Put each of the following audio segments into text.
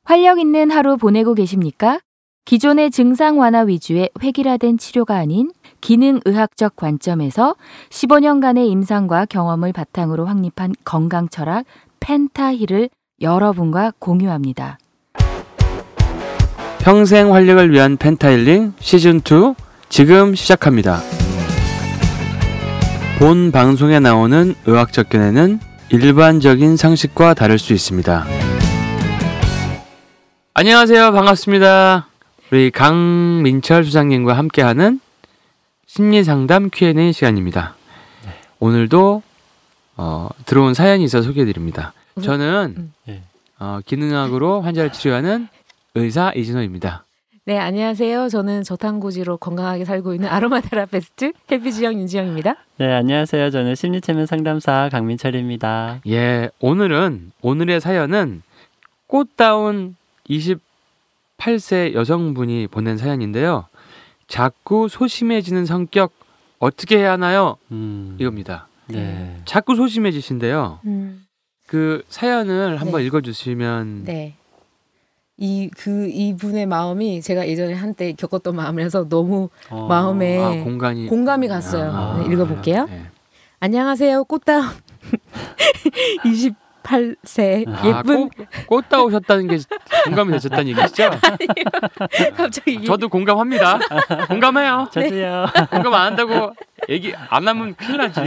활력 있는 하루 보내고 계십니까? 기존의 증상 완화 위주의 획일화된 치료가 아닌 기능의학적 관점에서 15년간의 임상과 경험을 바탕으로 확립한 건강 철학 펜타힐을 여러분과 공유합니다. 평생 활력을 위한 펜타힐링 시즌2 지금 시작합니다. 본 방송에 나오는 의학적 견해는 일반적인 상식과 다를 수 있습니다. 안녕하세요. 반갑습니다. 우리 강민철 수장님과 함께하는 심리상담 Q&A 시간입니다. 네. 오늘도 들어온 사연이 있어서 소개해드립니다. 저는 기능학으로 환자를 치료하는 의사 이진호입니다. 네, 안녕하세요. 저는 저탄고지로 건강하게 살고 있는 아로마 테라피스트 해피지영 윤지영입니다. 네, 안녕하세요. 저는 심리체면 상담사 강민철입니다. 예, 오늘의 사연은 꽃다운 28세 여성분이 보낸 사연인데요. 자꾸 소심해지는 성격 어떻게 해야 하나요? 이겁니다. 네. 자꾸 소심해지신데요. 그 사연을 한번 읽어주시면. 네. 이분의 마음이 제가 예전에 한때 겪었던 마음이라서 너무 마음에 공감이 갔어요. 네, 읽어볼게요. 네. 안녕하세요. 꽃다운 28세 예쁜 꽃다우셨다는 게 공감이 되셨다는 얘기시죠? 갑자기 저도 공감합니다. 공감해요. 저도요. 공감 안 한다고 얘기 안 하면 큰일 나지.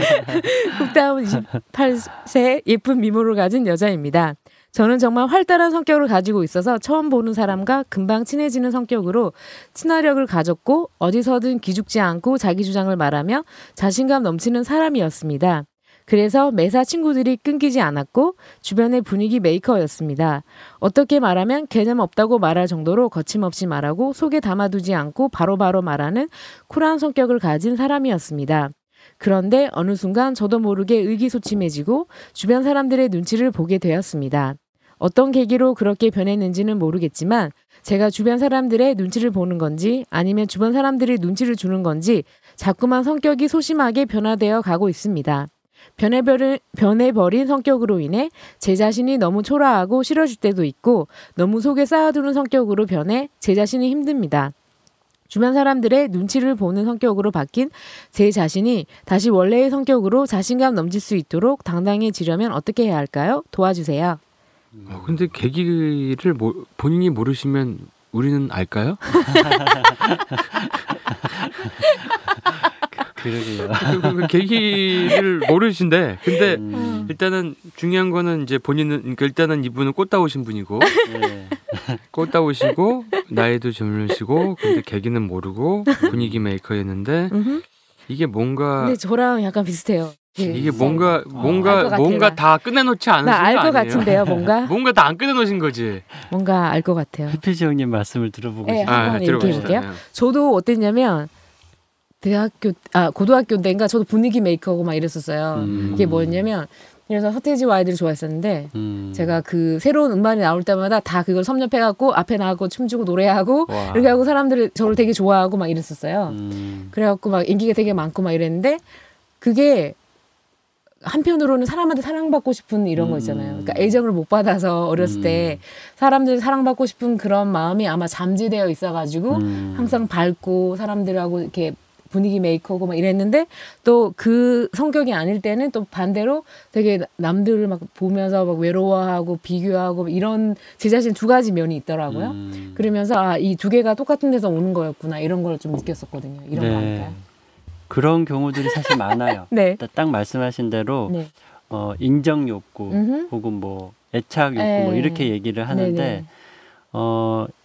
꽃다운 28세 예쁜 미모를 가진 여자입니다. 저는 정말 활달한 성격을 가지고 있어서 처음 보는 사람과 금방 친해지는 성격으로 친화력을 가졌고 어디서든 기죽지 않고 자기 주장을 말하며 자신감 넘치는 사람이었습니다. 그래서 매사 친구들이 끊기지 않았고 주변의 분위기 메이커였습니다. 어떻게 말하면 개념 없다고 말할 정도로 거침없이 말하고 속에 담아두지 않고 바로바로 말하는 쿨한 성격을 가진 사람이었습니다. 그런데 어느 순간 저도 모르게 의기소침해지고 주변 사람들의 눈치를 보게 되었습니다. 어떤 계기로 그렇게 변했는지는 모르겠지만 제가 주변 사람들의 눈치를 보는 건지 아니면 주변 사람들이 눈치를 주는 건지 자꾸만 성격이 소심하게 변화되어 가고 있습니다. 변해버린 성격으로 인해 제 자신이 너무 초라하고 싫어질 때도 있고 너무 속에 쌓아두는 성격으로 변해 제 자신이 힘듭니다. 주변 사람들의 눈치를 보는 성격으로 바뀐 제 자신이 다시 원래의 성격으로 자신감 넘칠 수 있도록 당당해지려면 어떻게 해야 할까요? 도와주세요. 근데 계기를 본인이 모르시면 우리는 알까요? 그러게요. 그 계기를 모르신데, 근데 일단은 중요한 거는 이제 본인은 그러니까 일단은 이분은 꽃다우신 분이고, 네. 꽃다우시고 나이도 젊으시고, 근데 계기는 모르고 분위기 메이커였는데 이게 뭔가. 근데 저랑 약간 비슷해요. 이게 뭔가 다 꺼내놓지 않으신 거 아니에요? 나 알 것 같은데요, 뭔가 다 안 꺼내놓으신 거지. 뭔가 알 것 같아요. 해피지 형님 말씀을 들어보고 싶어요. 한번 얘기해볼게요. 저도 어땠냐면 고등학교 때인가 저도 분위기 메이커고 막 이랬었어요. 이게 뭐였냐면 그래서 서태지와 아이들을 좋아했었는데 제가 그 새로운 음반이 나올 때마다 다 그걸 섭렵해갖고 앞에 나가고 춤추고 노래하고 이렇게 하고 사람들이 저를 되게 좋아하고 막 이랬었어요. 그래갖고 막 인기가 되게 많고 막 이랬는데 그게 한편으로는 사람한테 사랑받고 싶은 이런 거 있잖아요. 그러니까 애정을 못 받아서 어렸을 때 사람들 사랑받고 싶은 그런 마음이 아마 잠재되어 있어가지고 항상 밝고 사람들하고 이렇게 분위기 메이커고 막 이랬는데 또 그 성격이 아닐 때는 또 반대로 되게 남들을 막 보면서 막 외로워하고 비교하고 이런 제 자신 두 가지 면이 있더라고요. 그러면서 이 두 개가 똑같은 데서 오는 거였구나 이런 걸 좀 느꼈었거든요. 이런 거 아닐까요? 그런 경우들이 사실 많아요. 네. 딱 말씀하신 대로 인정 욕구 혹은 뭐 애착 욕구 뭐 이렇게 얘기를 하는데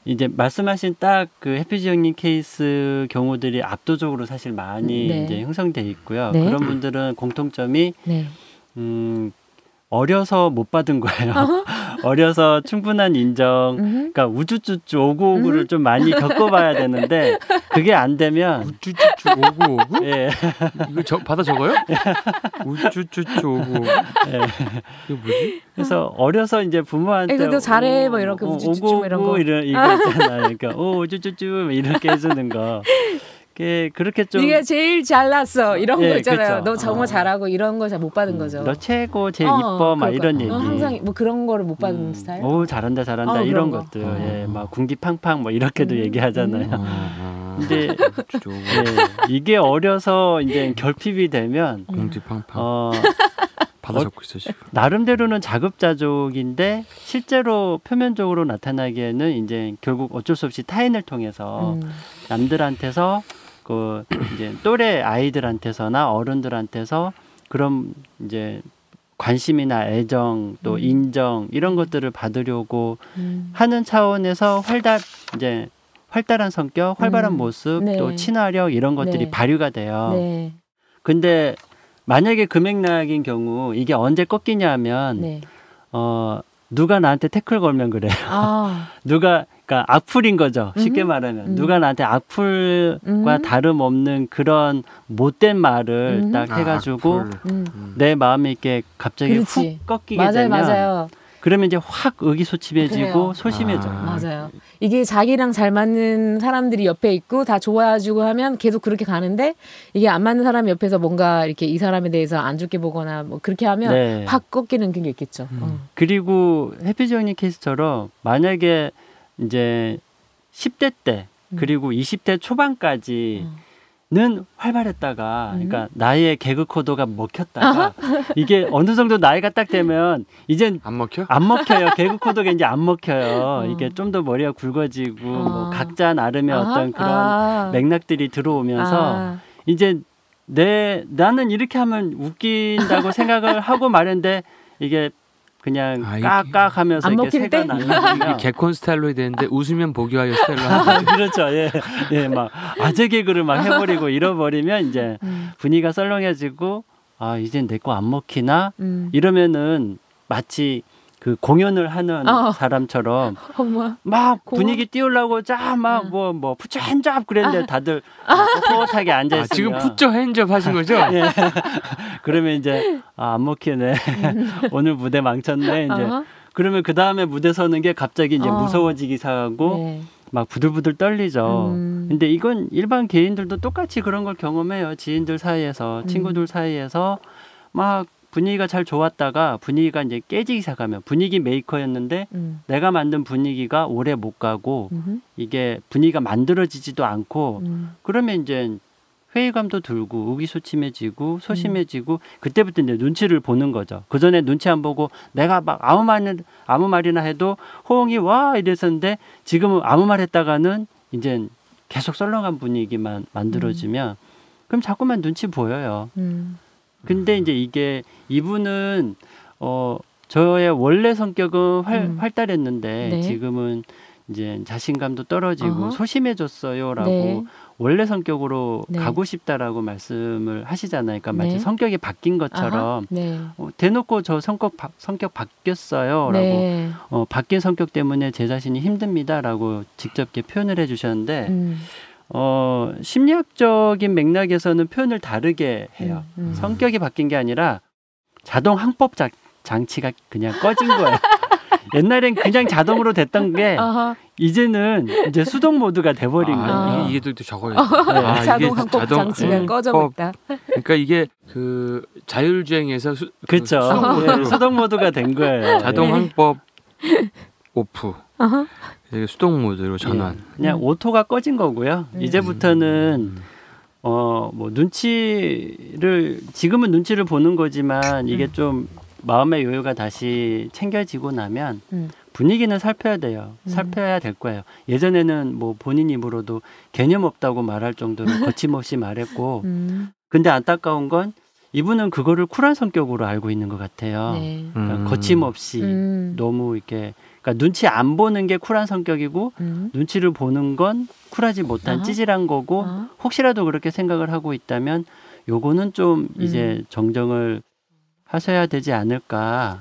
이제 말씀하신 딱 그 해피지 형님 케이스 경우들이 압도적으로 사실 많이 이제 형성돼 있고요. 그런 분들은 공통점이 어려서 못 받은 거예요. 어려서 충분한 인정, 그러니까 우쭈쭈쭈 오구오구를 좀 많이 겪어봐야 되는데 그게 안 되면 우쭈쭈쭈 오구오구? 예. 이거 받아 적어요? 우쭈쭈쭈 오구오구. 예. 이거 뭐지? 그래서 어려서 이제 부모한테 그래도 잘해 뭐 이렇게 우쭈쭈쭈 이런 거 이거 있잖아요. 그러니까 우쭈쭈쭈 이렇게 해주는 거. 그렇게 좀 네가 제일 잘났어 이런 거 있잖아요. 그쵸. 너 정말 잘하고 이런 거 잘 못 받은 거죠. 너 최고 제일 이뻐 막 이런 얘기. 항상 뭐 그런 거를 못 받은 스타일. 오 잘한다 이런 것들. 예, 막 군기팡팡 뭐 이렇게도 얘기하잖아요. 근데 이게 어려서 이제 결핍이 되면 군기팡팡. 받아 적고 있어 지금. 나름대로는 자급자족인데 실제로 표면적으로 나타나기에는 이제 결국 어쩔 수 없이 타인을 통해서 남들한테서 그 이제 또래 아이들한테서나 어른들한테서 그런 이제 관심이나 애정 또 인정 이런 것들을 받으려고 하는 차원에서 활달한 성격, 활발한 모습, 네. 또 친화력 이런 것들이 네. 발휘가 돼요. 네. 근데 만약에 그 맥락인 경우 이게 언제 꺾이냐면 네. 누가 나한테 태클 걸면 그래요. 누가 그러니까 악플인 거죠. 쉽게 말하면 누가 나한테 악플과 다름없는 그런 못된 말을 딱 해가지고 내 마음이 이렇게 갑자기 훅 꺾이게 되면 맞아요. 그러면 이제 확 의기소침해지고 그래요. 소심해져. 맞아요. 이게 자기랑 잘 맞는 사람들이 옆에 있고 다 좋아해주고 하면 계속 그렇게 가는데 이게 안 맞는 사람이 옆에서 뭔가 이렇게 이 사람에 대해서 안 좋게 보거나 뭐 그렇게 하면 네. 확 꺾이는 게 있겠죠. 그리고 해피지영님 케이스처럼 만약에 이제 10대 때 그리고 20대 초반까지 는 활발했다가 그러니까 나의 개그 코드가 먹혔다가 이게 어느 정도 나이가 딱 되면 이젠 안 먹혀? 안 먹혀요. 개그 코드가 이제 안 먹혀요. 이게 좀 더 머리가 굵어지고 뭐 각자 나름의 어떤 그런 맥락들이 들어오면서 이제 나는 이렇게 하면 웃긴다고 생각을 하고 말했는데 이게 그냥 깍깍 하면서 이렇게 새가 나면 개콘 스타일로 해야 되는데 웃으면 보기와의 스타일로 하는 그렇죠. 예, 막 아재 개그를 막 해버리고 잃어버리면 이제 분위기가 썰렁해지고 이젠 내 거 안 먹히나 이러면은 마치 그 공연을 하는 사람처럼 막 분위기 띄우려고 막 푸처 핸즈업 그랬는데 다들 뻣뻣하게 앉아있으면 지금 푸처 핸즈업 하신 거죠? 예. 그러면 이제 안 먹히네 오늘 무대 망쳤네 이제 그러면 그 다음에 무대 서는 게 갑자기 이제 무서워지기 시작하고 막 부들부들 떨리죠. 근데 이건 일반 개인들도 똑같이 그런 걸 경험해요. 지인들 사이에서 친구들 사이에서 막 분위기가 잘 좋았다가 분위기가 이제 깨지기 시작하면 분위기 메이커였는데 내가 만든 분위기가 오래 못 가고 이게 분위기가 만들어지지도 않고 그러면 이제 회의감도 들고 의기소침해지고 소심해지고 그때부터 이제 눈치를 보는 거죠. 그 전에 눈치 안 보고 내가 막 아무 말이나 해도 호응이 와 이랬었는데 지금은 아무 말 했다가는 이제 계속 썰렁한 분위기만 만들어지면 그럼 자꾸만 눈치 보여요. 근데 이제 이분은 저의 원래 성격은 활달했는데 지금은 이제 자신감도 떨어지고 소심해졌어요라고 원래 성격으로 가고 싶다라고 말씀을 하시잖아요. 그러니까 마치 성격이 바뀐 것처럼 대놓고 저 성격 바뀌었어요라고 바뀐 성격 때문에 제 자신이 힘듭니다라고 직접 이렇게 표현을 해주셨는데 심리학적인 맥락에서는 표현을 다르게 해요. 성격이 바뀐 게 아니라 자동 항법 장치가 그냥 꺼진 거예요. 옛날엔 그냥 자동으로 됐던 게 이제는 이제 수동 모드가 돼버린 거예요. 이게 또 적어요. 자동 항법 장치가 꺼져버렸다. 그러니까 이게 그 자율주행에서 그렇죠. 수동 모드가 된 거예요. 자동 항법 오프. 수동 모드로 전환. 그냥 오토가 꺼진 거고요. 이제부터는 뭐 지금은 눈치를 보는 거지만 이게 좀 마음의 여유가 다시 챙겨지고 나면 분위기는 살펴야 돼요. 살펴야 될 거예요. 예전에는 뭐 본인 입으로도 개념 없다고 말할 정도로 거침없이 말했고 근데 안타까운 건 이분은 그거를 쿨한 성격으로 알고 있는 것 같아요. 그러니까 거침없이 너무 이렇게 그러니까 눈치 안 보는 게 쿨한 성격이고 눈치를 보는 건 쿨하지 못한 찌질한 거고 혹시라도 그렇게 생각을 하고 있다면 요거는 좀 이제 정정을 하셔야 되지 않을까.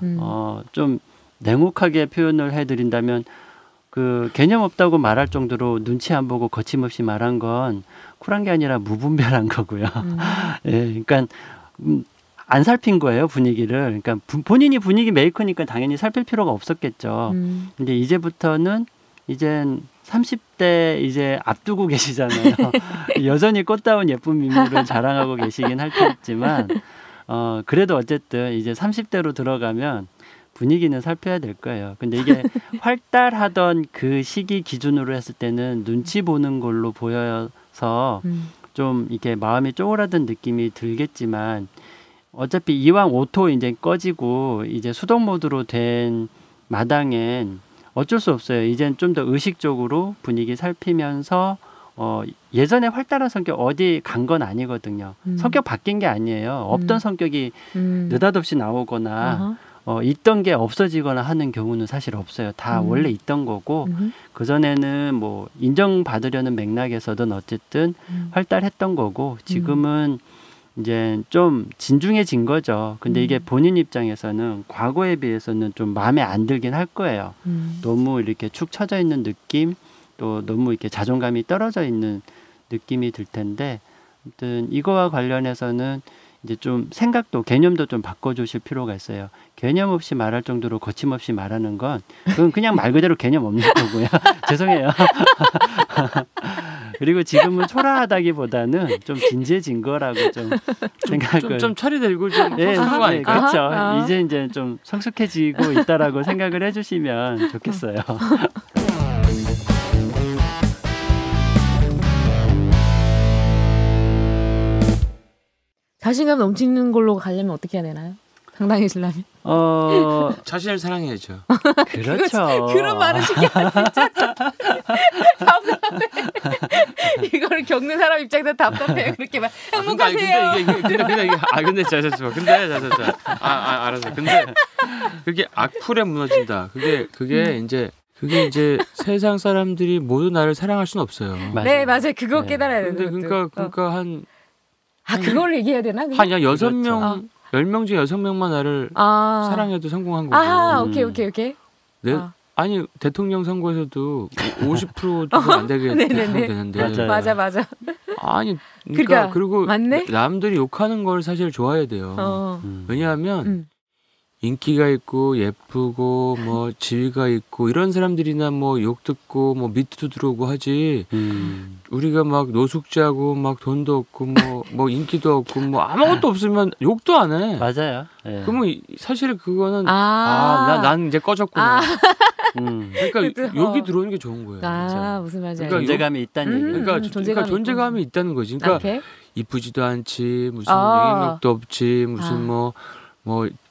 좀 냉혹하게 표현을 해드린다면 그 개념 없다고 말할 정도로 눈치 안 보고 거침없이 말한 건 쿨한 게 아니라 무분별한 거고요. 예, 그러니까 안 살핀 거예요, 분위기를. 그러니까 본인이 분위기 메이커니까 당연히 살필 필요가 없었겠죠. 근데 이제부터는 이젠 30대 이제 앞두고 계시잖아요. 여전히 꽃다운 예쁜 미모를 자랑하고 계시긴 할 테지만 그래도 어쨌든 이제 30대로 들어가면 분위기는 살펴야 될 거예요. 근데 이게 활달하던 그 시기 기준으로 했을 때는 눈치 보는 걸로 보여서 좀 이렇게 마음이 쪼그라든 느낌이 들겠지만 어차피 이왕 오토 이제 꺼지고 이제 수동 모드로 된 마당엔 어쩔 수 없어요. 이젠 좀 더 의식적으로 분위기 살피면서 예전에 활달한 성격 어디 간 건 아니거든요. 성격 바뀐 게 아니에요. 없던 성격이 느닷없이 나오거나 있던 게 없어지거나 하는 경우는 사실 없어요. 다 원래 있던 거고 그전에는 뭐 인정받으려는 맥락에서든 어쨌든 활달했던 거고 지금은 이제 좀 진중해진 거죠. 근데 이게 본인 입장에서는 과거에 비해서는 좀 마음에 안 들긴 할 거예요. 너무 이렇게 축 처져 있는 느낌, 또 너무 이렇게 자존감이 떨어져 있는 느낌이 들 텐데, 아무튼 이거와 관련해서는 이제 좀 생각도 개념도 좀 바꿔주실 필요가 있어요. 개념 없이 말할 정도로 거침없이 말하는 건 그건 그냥 말 그대로 개념 없는 거고요. 죄송해요. 그리고 지금은 초라하다기보다는 좀 진지해진 거라고 좀 생각을 좀 철이 들고 좀 성숙한 거 아닐까요? 그렇죠. 이제 좀 성숙해지고 있다라고 생각을 해주시면 좋겠어요. 자신감 넘치는 걸로 가려면 어떻게 해야 되나요? 당당해지려면? 자신을 사랑해야죠. 그렇죠. 그런 말을 시키면 진짜 답답해. 이거를 겪는 사람 입장에서 답답해요. 그렇게 말. 행복하세요. 근데 알았어. 근데 그게 악플에 무너진다. 그게 이제 세상 사람들이 모두 나를 사랑할 수는 없어요. 네, 맞아요. 그거 깨달아야 돼요. 그러니까 그걸 얘기해야 되나? 한 6명, 10명 중에 6명만 나를 사랑해도 성공한 거고. 오케이. 아니 대통령 선거에서도 50%도 안 되게 되는데. 맞아. 아니 그러니까 그리고 맞네? 남들이 욕하는 걸 사실 좋아해야 돼요. 왜냐하면 인기가 있고 예쁘고 뭐 지위가 있고 이런 사람들이나 뭐 욕 듣고 뭐 밑도 들어오고 하지. 우리가 막 노숙자고 막 돈도 없고 뭐 인기도 없고 뭐 아무것도 없으면 욕도 안 해. 맞아요. 네. 그러면 사실 그거는 난 이제 꺼졌구나. 그러니까 욕이 들어오는 게 좋은 거예요. 그렇죠. 무슨 말인지 그러니까 존재감이 있다는 얘기. 그러니까 존재감이 있다는 거지. 그러니까 이쁘지도 않지, 무슨 영향력도 없지, 무슨 뭐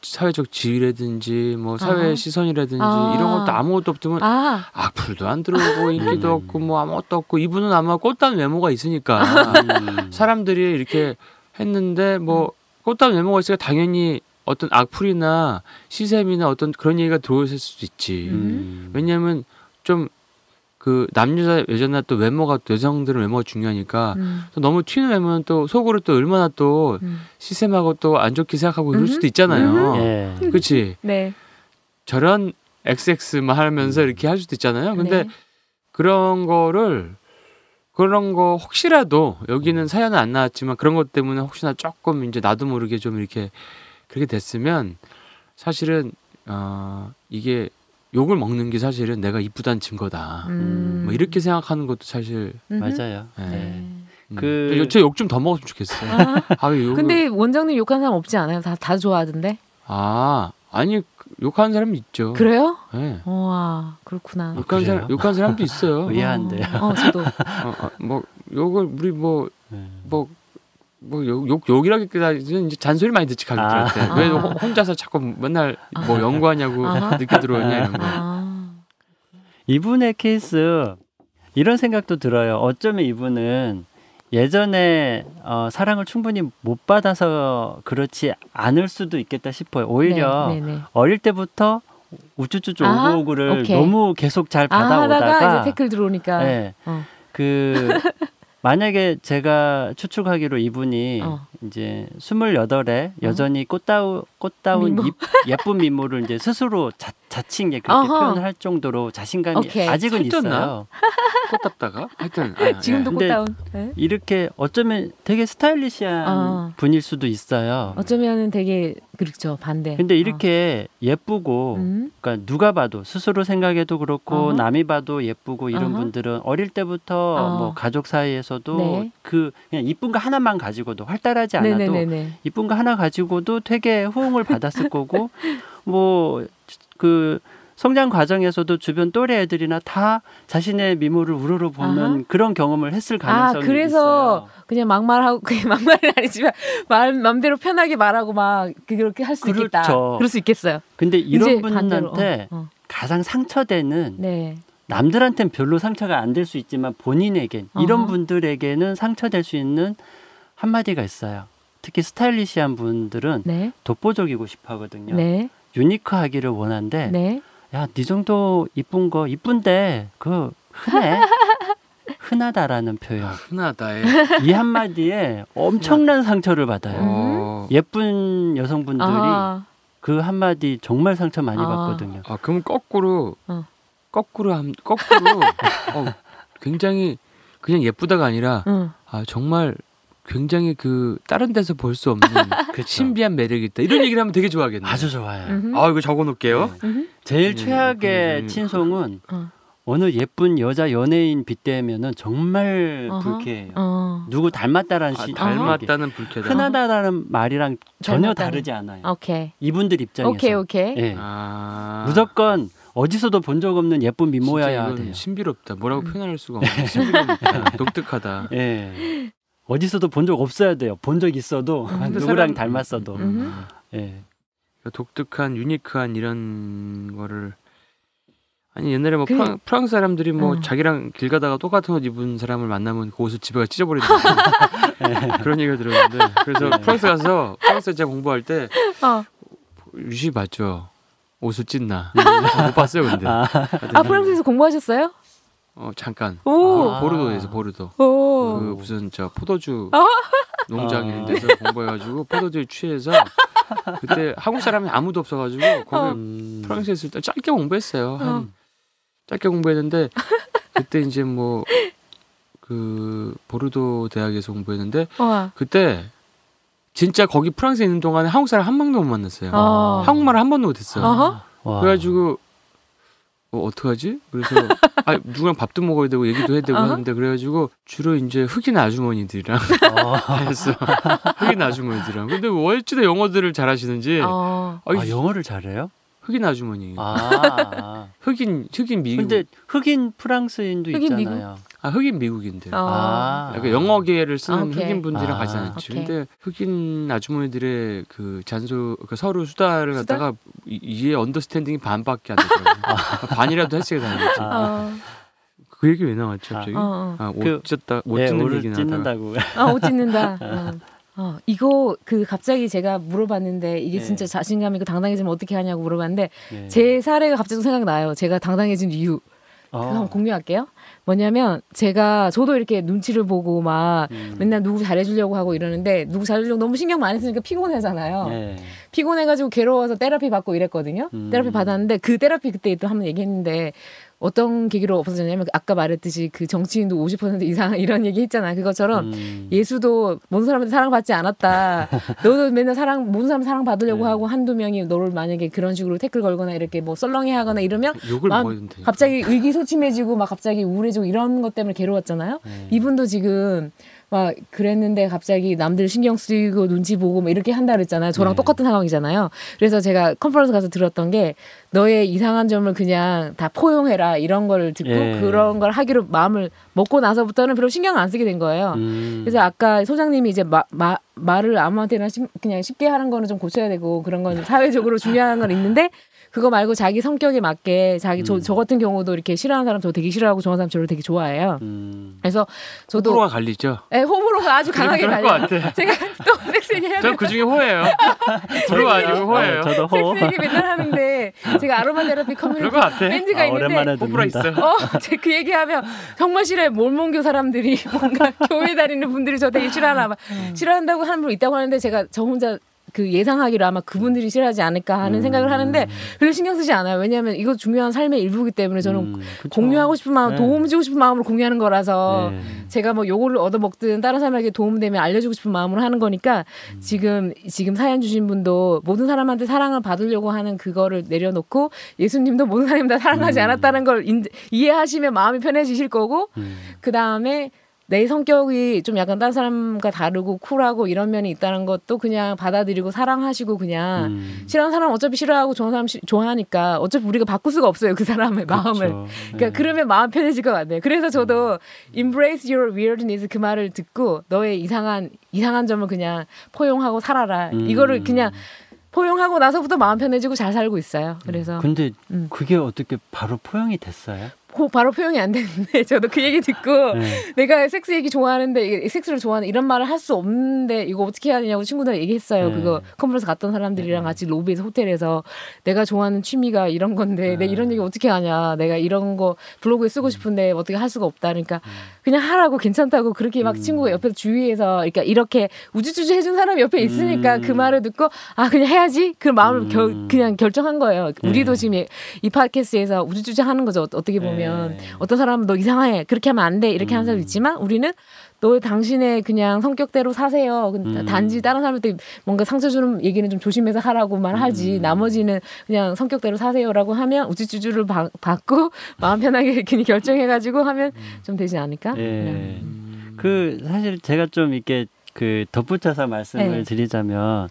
사회적 지위라든지 뭐 사회 시선이라든지 이런 것도 아무것도 없으면 악플도 안 들어오고 인기도 없고 뭐 아무것도 없고 이분은 아마 꽃다운 외모가 있으니까 사람들이 이렇게 했는데 뭐 꽃다운 외모가 있으니까 당연히 어떤 악플이나 시샘이나 어떤 그런 얘기가 들어오실 수도 있지. 왜냐하면 좀 그 남자 여자나 또 외모가 또 여성들은 외모가 중요하니까 또 너무 튀는 외모는 또 속으로 또 얼마나 또 시샘하고 또 안 좋게 생각하고 그럴 수도 있잖아요. 그렇지? 네. 저런 XX만 하면서 이렇게 할 수도 있잖아요. 근데 그런 거 혹시라도 여기는 사연은 안 나왔지만 그런 것 때문에 혹시나 조금 이제 나도 모르게 좀 이렇게 그렇게 됐으면 사실은 이게 욕을 먹는 게 사실은 내가 이쁘다는 증거다. 뭐 이렇게 생각하는 것도 사실 맞아요. 저 욕 좀 더 먹었으면 좋겠어요. 근데 원장님 욕하는 사람 없지 않아요? 다 좋아하던데? 아니 욕하는 사람이 있죠. 그래요? 네. 와 그렇구나. 욕하는 사람도 있어요. 의아한데요. 저도. 뭐 욕을 우리 욕이라기보다는 이제 잔소리 많이 듣지 가족들한테. 왜 혼자서 자꾸 맨날 뭐 연구하냐고 늦게 들어오냐 이런 거. 이분의 케이스 이런 생각도 들어요. 어쩌면 이분은 예전에 사랑을 충분히 못 받아서 그렇지 않을 수도 있겠다 싶어요. 오히려 어릴 때부터 우쭈쭈쭈 오구오구를 너무 계속 잘 받아오다가 이제 태클 들어오니까. 만약에 제가 추측하기로 이분이 이제 28에 여전히 꽃다운 예쁜 미모를 이제 스스로 자칭 그렇게 표현을 할 정도로 자신감이 아직은 있어요. 꽃답다가 하여튼 지금도 꽃다운. 이렇게 어쩌면 되게 스타일리시한 분일 수도 있어요. 어쩌면은 되게 그렇죠 반대. 근데 이렇게 예쁘고, 그러니까 누가 봐도 스스로 생각해도 그렇고 남이 봐도 예쁘고 이런 분들은 어릴 때부터 뭐 가족 사이에서도 네. 그냥 이쁜 거 하나만 가지고도 활달하지 않아도 네네네네. 이쁜 거 하나 가지고도 되게 호응을 받았을 거고 뭐 그 성장 과정에서도 주변 또래 애들이나 다 자신의 미모를 우러러 보는 그런 경험을 했을 가능성이 그래서 있어요. 그냥 막말하고 그게 막말은 아니지만 마음대로 편하게 말하고 막 그렇게 할 수 있겠다. 그럴 수 있겠어요. 근데 이런 분한테 가장 상처되는 네. 남들한테는 별로 상처가 안 될 수 있지만 본인에겐 이런 분들에게는 상처될 수 있는 한마디가 있어요. 특히 스타일리시한 분들은 네. 독보적이고 싶어 하거든요. 네. 유니크하기를 원하는데 네. 야, 네 정도 이쁜 거 이쁜데 그 흔해. 흔하다라는 표현. 흔하다에 이 한마디에 엄청난 상처를 받아요. 예쁜 여성분들이 그 한마디 정말 상처 많이 받거든요. 그럼 거꾸로 굉장히 그냥 예쁘다가 아니라 정말 굉장히 그 다른 데서 볼 수 없는 신비한 매력이 있다. 이런 얘기를 하면 되게 좋아하겠네요. 아주 좋아요. 이거 적어놓을게요. 제일 최악의 친송은 어느 예쁜 여자 연예인 빗대면은 정말 불쾌해요. 누구 닮았다라는 닮았다는 불쾌다. 흔하다라는 말이랑 전혀 다르지 않아요. 이분들 입장에서. 네. 무조건 어디서도 본 적 없는 예쁜 미모여야 돼요. 신비롭다. 뭐라고 표현할 수가 없네. 신비롭다. 독특하다. 네. 어디서도 본 적 없어야 돼요. 본 적 있어도 누구랑 닮았어도. 네. 독특한 유니크한 이런 거를 아니 옛날에 뭐 프랑스 사람들이 뭐 자기랑 길 가다가 똑같은 옷 입은 사람을 만나면 그 옷을 집에 가 찢어버린다. 그런 얘기를 들었는데 그래서 프랑스 가서 프랑스에 제가 공부할 때 유시 맞죠? 옷을 찢나 못 봤어요 근데. 프랑스에서 공부하셨어요? 잠깐. 보르도에서 보르도. 그 무슨 포도주 농장 이런 데서 공부해가지고 포도주에 취해서 그때 한국 사람이 아무도 없어가지고 거기 프랑스에 있을 때 짧게 공부했어요. 짧게 공부했는데 그때 이제 뭐 그 보르도 대학에서 공부했는데 그때 진짜 거기 프랑스에 있는 동안에 한국 사람 한 명도 못 만났어요. 한국말을 한 번도 못했어요. 그래가지고 어떡하지? 그래서 누구랑 밥도 먹어야 되고 얘기도 해야 되고 하는데 그래가지고 주로 이제 흑인 아주머니들이랑 했어. 흑인 아주머니들이랑. 근데 어찌나 영어들을 잘하시는지. 영어를 잘해요? 흑인 아주머니. 흑인 미국. 근데 흑인 프랑스인도 흑인 있잖아요. 미국? 흑인 미국인들. 그러니까 영어계를 쓰는 흑인 분들이랑 가지 않지. 근데 흑인 아주머니들의 그 서로 수다를 갖다가 이해 언더스탠딩이 반밖에 안 되더라고요. 반이라도 했어야 되는지. 그 얘기 왜 나왔지 갑자기? 옷 찢는 얘기 찢는다고. 옷 찢는다. 이거 갑자기 제가 물어봤는데 이게 진짜 자신감 있고 당당해지면 어떻게 하냐고 물어봤는데 제 사례가 갑자기 생각나요. 제가 당당해진 이유. 그거 한번 공유할게요. 뭐냐면 저도 이렇게 눈치를 보고 막 맨날 누구 잘해주려고 하고 이러는데 누구 잘해주려고 너무 신경 많이 쓰니까 피곤하잖아요. 피곤해가지고 괴로워서 테라피 받고 이랬거든요. 테라피 받았는데 그 테라피 그때 또 한번 얘기했는데 어떤 계기로 없어졌냐면 아까 말했듯이 그 정치인도 50% 이상 이런 얘기 했잖아요. 그것처럼 예수도 모든 사람한테 사랑받지 않았다. 너도 맨날 모든 사람 사랑받으려고 하고 한두 명이 너를 만약에 그런 식으로 태클 걸거나 이렇게 뭐 썰렁해하거나 이러면 갑자기 의기소침해지고 막 갑자기 우울해지고 이런 것 때문에 괴로웠잖아요. 이분도 지금 막 그랬는데 갑자기 남들 신경 쓰이고 눈치 보고 막 이렇게 한다 그랬잖아요. 저랑 똑같은 상황이잖아요. 그래서 제가 컨퍼런스 가서 들었던 게 너의 이상한 점을 그냥 다 포용해라 이런 걸 듣고 그런 걸 하기로 마음을 먹고 나서부터는 별로 신경 안 쓰게 된 거예요. 그래서 아까 소장님이 이제 말을 아무한테나 그냥 쉽게 하는 거는 좀 고쳐야 되고 그런 건 사회적으로 중요한 건 있는데 그거 말고 자기 성격에 맞게 저 같은 경우도 이렇게 싫어하는 사람 저 되게 싫어하고 좋아하는 사람 저를 되게 좋아해요. 그래서 저도 호불호가 갈리죠. 네, 호불호가 아주 강하게 갈려요. 제가 또 섹스 얘기 해야 전 그 중에 호예요. 저도 아니고 호예요. 저도 호. 섹스 얘기 맨날 하는데 제가 아로마 테라피 커뮤니티 밴드가 있는데 제가 그 얘기하면 정말 싫어요. 몰몬교 사람들이 뭔가 교회 다니는 분들이 저 되게 싫어하나 봐. 싫어한다고 하는 분 있다고 하는데 제가 저 혼자 그 예상하기로 아마 그분들이 싫어하지 않을까 하는 생각을 하는데 별로 신경 쓰지 않아요. 왜냐하면 이거 중요한 삶의 일부이기 때문에 저는 공유하고 싶은 마음, 도움 주고 싶은 마음으로 공유하는 거라서 제가 뭐 요거를 얻어먹든 다른 사람에게 도움되면 알려주고 싶은 마음으로 하는 거니까 지금 사연 주신 분도 모든 사람한테 사랑을 받으려고 하는 그거를 내려놓고 예수님도 모든 사람이 다 사랑하지 않았다는 걸 이해하시면 마음이 편해지실 거고 그 다음에 내 성격이 좀 약간 다른 사람과 다르고 쿨하고 이런 면이 있다는 것도 그냥 받아들이고 사랑하시고 그냥 싫어하는 사람 어차피 싫어하고 좋아하는 사람 좋아하니까 어차피 우리가 바꿀 수가 없어요. 그 사람의 마음을. 그러니까 그러면 마음 편해질 것 같아요. 그래서 저도 embrace your weirdness 그 말을 듣고 너의 이상한 점을 그냥 포용하고 살아라. 이거를 그냥 포용하고 나서부터 마음 편해지고 잘 살고 있어요. 그래서 근데 그게 어떻게 바로 포용이 됐어요? 바로 포용이 안 됐는데 저도 그 얘기 듣고 내가 섹스 얘기 좋아하는데 섹스를 좋아하는 이런 말을 할 수 없는데 이거 어떻게 해야 되냐고 친구들 얘기했어요. 그거 컨퍼런스 갔던 사람들이랑 같이 로비에서 호텔에서 내가 좋아하는 취미가 이런 건데 내가 이런 얘기 어떻게 하냐. 내가 이런 거 블로그에 쓰고 싶은데 어떻게 할 수가 없다. 그러니까 그냥 하라고 괜찮다고 그렇게 막 친구가 옆에서 주위에서 그러니까 이렇게 우쭈쭈쭈 해준 사람이 옆에 있으니까 그 말을 듣고 아 그냥 해야지 그 마음을 그냥 결정한 거예요. 우리도 지금 이 팟캐스트에서 우쭈쭈쭈 하는 거죠. 어떻게 보면 어떤 사람은 너 이상해 그렇게 하면 안 돼 이렇게 하는 사람 있지만 우리는 너 당신의 그냥 성격대로 사세요. 단지 다른 사람한테 뭔가 상처 주는 얘기는 좀 조심해서 하라고만 하지 나머지는 그냥 성격대로 사세요라고 하면 우쭈쭈쭈를 받고 마음 편하게 그냥 결정해가지고 하면 좀 되지 않을까? 그 사실 제가 좀 이렇게 그 덧붙여서 말씀을 드리자면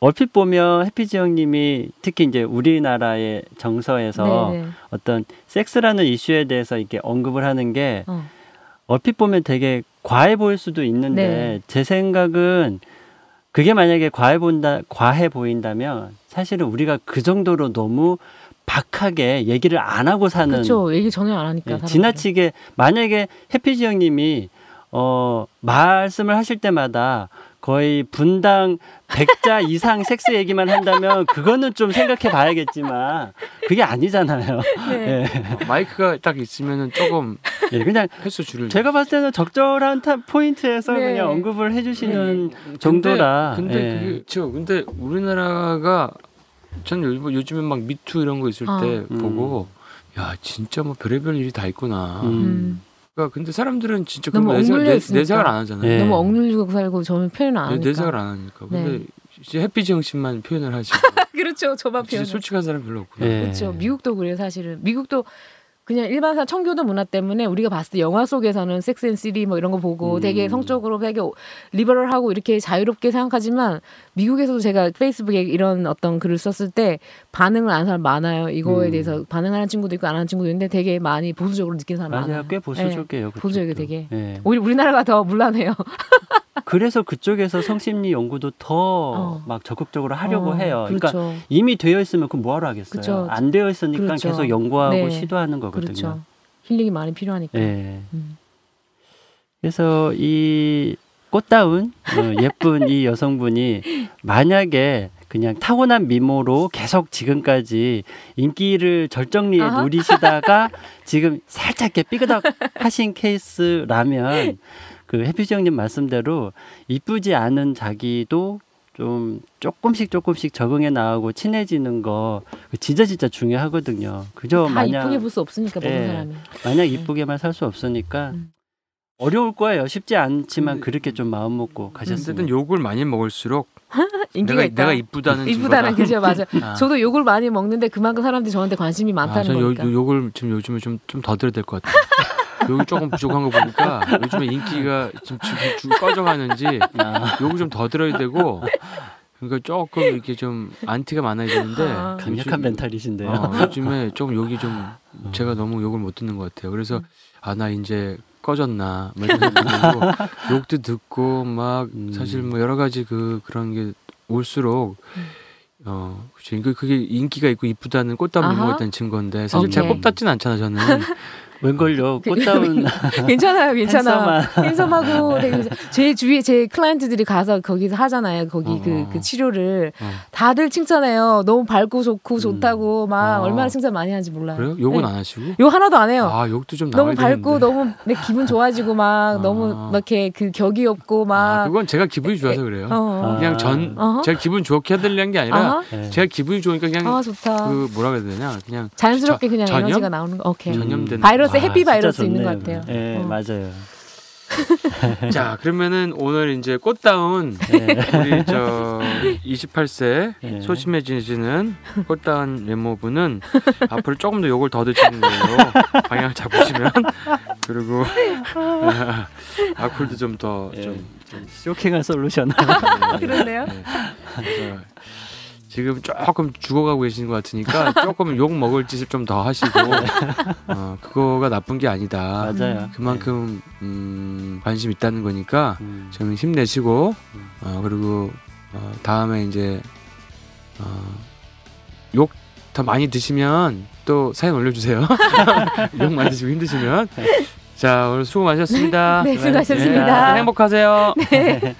얼핏 보면 해피지 형님이 특히 이제 우리나라의 정서에서 어떤 섹스라는 이슈에 대해서 이렇게 언급을 하는 게 얼핏 보면 되게 과해 보일 수도 있는데 제 생각은 그게 만약에 과해 보인다면 사실은 우리가 그 정도로 너무 박하게 얘기를 안 하고 사는 그렇죠. 얘기 전혀 안 하니까 지나치게 만약에 해피지 형님이 말씀을 하실 때마다 거의 분당 100자 이상 섹스 얘기만 한다면 그거는 좀 생각해 봐야겠지만 그게 아니잖아요. 마이크가 딱 있으면은 조금 그냥 횟수 줄을 제가 봤을 때는 적절한 포인트에서 그냥 언급을 해주시는 정도라. 근데 우리나라가 저는 요즘에 막 미투 이런 거 있을 때 보고 야 진짜 뭐 별의별 일이 다 있구나. 그러니까 근데 사람들은 진짜 너무 내색을 안 하잖아요. 너무 억눌리고 살고 저는 표현 안 하니까. 내색을 안 하니까. 근데 해피지 형씨만 표현을 하시고. 그렇죠. 저만 표현. 솔직한 사람 별로 없구나. 그렇죠. 미국도 그래요 사실은. 미국도 그냥 일반사 청교도 문화 때문에 우리가 봤을 때 영화 속에서는 섹스 앤 시리 뭐 이런 거 보고 되게 성적으로 되게 리버럴하고 이렇게 자유롭게 생각하지만 미국에서도 제가 페이스북에 이런 어떤 글을 썼을 때 반응을 안 하는 사람 많아요. 이거에 대해서 반응하는 친구도 있고 안 하는 친구도 있는데 되게 많이 보수적으로 느끼는 사람 많아요. 맞아요. 꽤 보수적이에요. 보수적이 되게. 오히려 우리나라가 더 물란해요. 그래서 그쪽에서 성심리 연구도 더 막 적극적으로 하려고 해요. 그러니까 이미 되어 있으면 그럼 뭐하러 하겠어요. 안 되어 있으니까 계속 연구하고 시도하는 거거든요. 그렇죠. 힐링이 많이 필요하니까. 그래서 이 꽃다운 예쁜 이 여성분이 만약에 그냥 타고난 미모로 계속 지금까지 인기를 절정리에 누리시다가 지금 살짝 이렇게 삐그덕 하신 케이스라면 그 해피지 형님 말씀대로 이쁘지 않은 자기도 좀 조금씩 적응해 나가고 친해지는 거 진짜 중요하거든요. 그저 다 마냥 이쁘게 볼 수 없으니까 모든 사람이. 마냥 이쁘게만 살 수 없으니까 어려울 거예요. 쉽지 않지만 그렇게 좀 마음 먹고 가셨으면. 어쨌든 욕을 많이 먹을수록 인기가 있다. 내가 이쁘다는 그죠 맞아. 저도 욕을 많이 먹는데 그만큼 사람들이 저한테 관심이 많다는 거니까. 욕을 지금 요즘에 좀 더 들어야 될 것 같아요. 욕이 조금 부족한 거 보니까 요즘에 인기가 지금 꺼져가는지 욕을 좀 더 들어야 되고 그러니까 조금 이렇게 좀 안티가 많아야 되는데 강력한 멘탈이신데요. 요즘에 조금 욕이 좀 제가 너무 욕을 못 듣는 것 같아요. 그래서 나 이제 꺼졌나 뭐 이런 생각도 들고 욕도 듣고 막 사실 뭐 여러 가지 그런 게 올수록 그게 인기가 있고 이쁘다는 꽃다운 미모가 있다는 증거인데 사실 제가 꼽닿진 않잖아 저는. 웬걸요? 꽃다운 괜찮아요, 괜찮아. 핸섬하고 제 주위에 제 클라이언트들이 가서 거기서 하잖아요. 거기 그 치료를 다들 칭찬해요. 너무 밝고 좋고 좋다고 막 얼마나 칭찬 많이 하는지 몰라요. 그래요? 욕은 안 하시고? 욕 하나도 안 해요. 아, 욕도 좀 나와야 너무 밝고 너무 내 기분 좋아지고 막 너무 이렇게 그 격이 없고 막. 그건 제가 기분이 좋아서 그래요. 그냥 제가 기분 좋게 해드리는 게 아니라 제가 기분이 좋으니까 그냥 좋다. 그 뭐라 그래야 되냐 그냥 자연스럽게 그냥 에너지가 나오는 거. 오케이. 전염된 바이러스 해피 바이러스 있는 것 같아요. 네, 맞아요. 자, 그러면은 오늘 이제 꽃다운 우리 저 28세 소심해지는 꽃다운 외모부는 앞으로 조금 더 욕을 더 드시는 걸로 방향을 잡으시면 그리고 악플도 좀 더 좀 쇼킹한 솔루션. 그렇네요. 지금 조금 죽어가고 계시는 것 같으니까 조금 욕 먹을 짓을 좀 더 하시고 그거가 나쁜 게 아니다. 맞아요. 그만큼 관심 있다는 거니까 좀 힘내시고 그리고 다음에 이제 욕 더 많이 드시면 또 사연 올려주세요. 욕 많이 드시고 힘드시면. 자, 오늘 수고 많으셨습니다. 네, 수고하셨습니다. 행복하세요. 네.